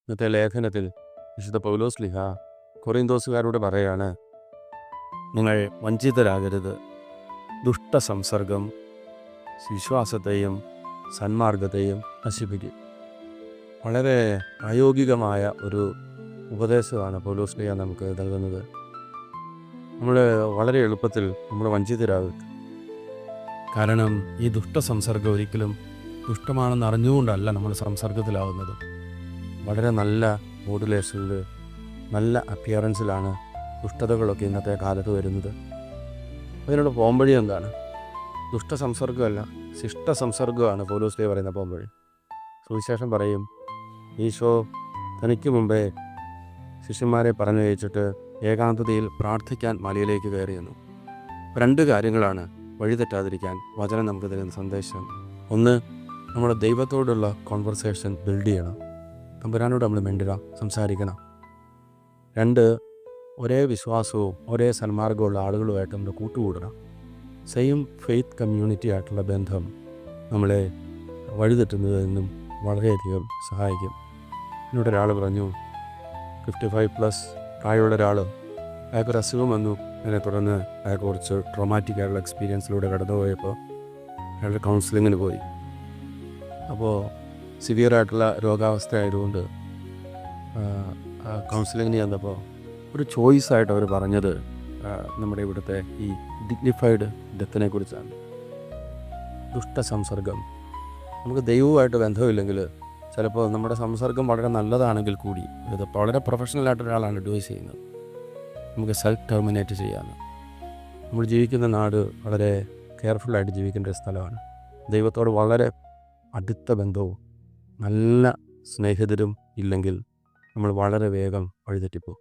ഇന്നത്തെ ലേഖനത്തിൽ വിശുദ്ധ പൗലോസ് ശ്ലീഹ കൊറിന്തോസുകാരോട് പറയാണ്, നിങ്ങൾ വഞ്ചിതരാകരുത്. ദുഷ്ടസംസർഗം വിശ്വാസത്തെയും സന്മാർഗത്തെയും നശിപ്പിക്കും. വളരെ പ്രായോഗികമായ ഒരു ഉപദേശമാണ് പൗലോസ് ശ്ലീഹ നമുക്ക് നൽകുന്നത്. നമ്മൾ വളരെ എളുപ്പത്തിൽ നമ്മൾ വഞ്ചിതരാകും. കാരണം ഈ ദുഷ്ടസംസർഗം ഒരിക്കലും ദുഷ്ടമാണെന്ന് അറിഞ്ഞുകൊണ്ടല്ല നമ്മൾ സംസർഗത്തിലാവുന്നത്. വളരെ നല്ല മോഡുലേഷനിൽ, നല്ല അപ്പിയറൻസിലാണ് ദുഷ്ടതകളൊക്കെ ഇന്നത്തെ കാലത്ത് വരുന്നത്. അതിനുള്ള പോംവഴി എന്താണ്? ദുഷ്ടസംസർഗമല്ല, ശിഷ്ടസംസർഗമാണ് പൗലോസ് ശ്ലീഹ പറയുന്ന പോംവഴി. സുവിശേഷം പറയും, ഈശോ തനിക്ക് മുമ്പേ ശിഷ്യന്മാരെ പറഞ്ഞു വെച്ചിട്ട് ഏകാന്തതയിൽ പ്രാർത്ഥിക്കാൻ മലയിലേക്ക് കയറിയെന്നു. രണ്ട് കാര്യങ്ങളാണ് വഴിതെറ്റാതിരിക്കാൻ വചനം നമുക്ക് തരുന്ന സന്ദേശം. ഒന്ന്, നമ്മുടെ ദൈവത്തോടുള്ള കോൺവെർസേഷൻ ബിൽഡ് ചെയ്യണം. തമ്പുരാനോട് നമ്മൾ മിണ്ടുക, സംസാരിക്കണം. രണ്ട്, ഒരേ വിശ്വാസവും ഒരേ സന്മാർഗമുള്ള ആളുകളുമായിട്ട് നമ്മൾ കൂട്ടുകൂടണം. സെയിം ഫെയ്ത്ത് കമ്മ്യൂണിറ്റി ആയിട്ടുള്ള ബന്ധം നമ്മളെ വഴിതെറ്റുന്നതിനും വളരെയധികം സഹായിക്കും. എന്നോട് ഒരാൾ പറഞ്ഞു, 55+ പ്രായമുള്ള ഒരാൾ, അയാൾക്കൊരു അസുഖം വന്നു. അതിനെ തുടർന്ന് അയാൾക്ക് കുറച്ച് ട്രോമാറ്റിക് ആയിട്ടുള്ള എക്സ്പീരിയൻസിലൂടെ കടന്നു പോയപ്പോൾ അയാളുടെ കൗൺസിലിങ്ങിന് പോയി. അപ്പോൾ സിവിയറായിട്ടുള്ള രോഗാവസ്ഥ ആയതുകൊണ്ട് കൗൺസിലിങ്ങിന് ചെന്നപ്പോൾ ഒരു ചോയ്സായിട്ട് അവർ പറഞ്ഞത് നമ്മുടെ ഇവിടുത്തെ ഈ ഡിഗ്നിഫൈഡ് ഡെത്തിനെ കുറിച്ചാണ്. ദുഷ്ടസംസർഗം. നമുക്ക് ദൈവവുമായിട്ട് ബന്ധമില്ലെങ്കിൽ ചിലപ്പോൾ നമ്മുടെ സംസർഗം വളരെ നല്ലതാണെങ്കിൽ കൂടി, ഇത് വളരെ പ്രൊഫഷണലായിട്ട് ഒരാളാണ് അഡ്വൈസ് ചെയ്യുന്നത്, നമുക്ക് സെൽഫ് ടെർമിനേറ്റ് ചെയ്യാമെന്ന്. നമ്മൾ ജീവിക്കുന്ന നാട് വളരെ കെയർഫുള്ളായിട്ട് ജീവിക്കേണ്ട ഒരു സ്ഥലമാണ്. ദൈവത്തോട് വളരെ അടുത്ത ബന്ധവും നല്ല സ്നേഹിതരും ഇല്ലെങ്കിൽ നമ്മൾ വളരെ വേഗം വഴിതെറ്റിപ്പോകും.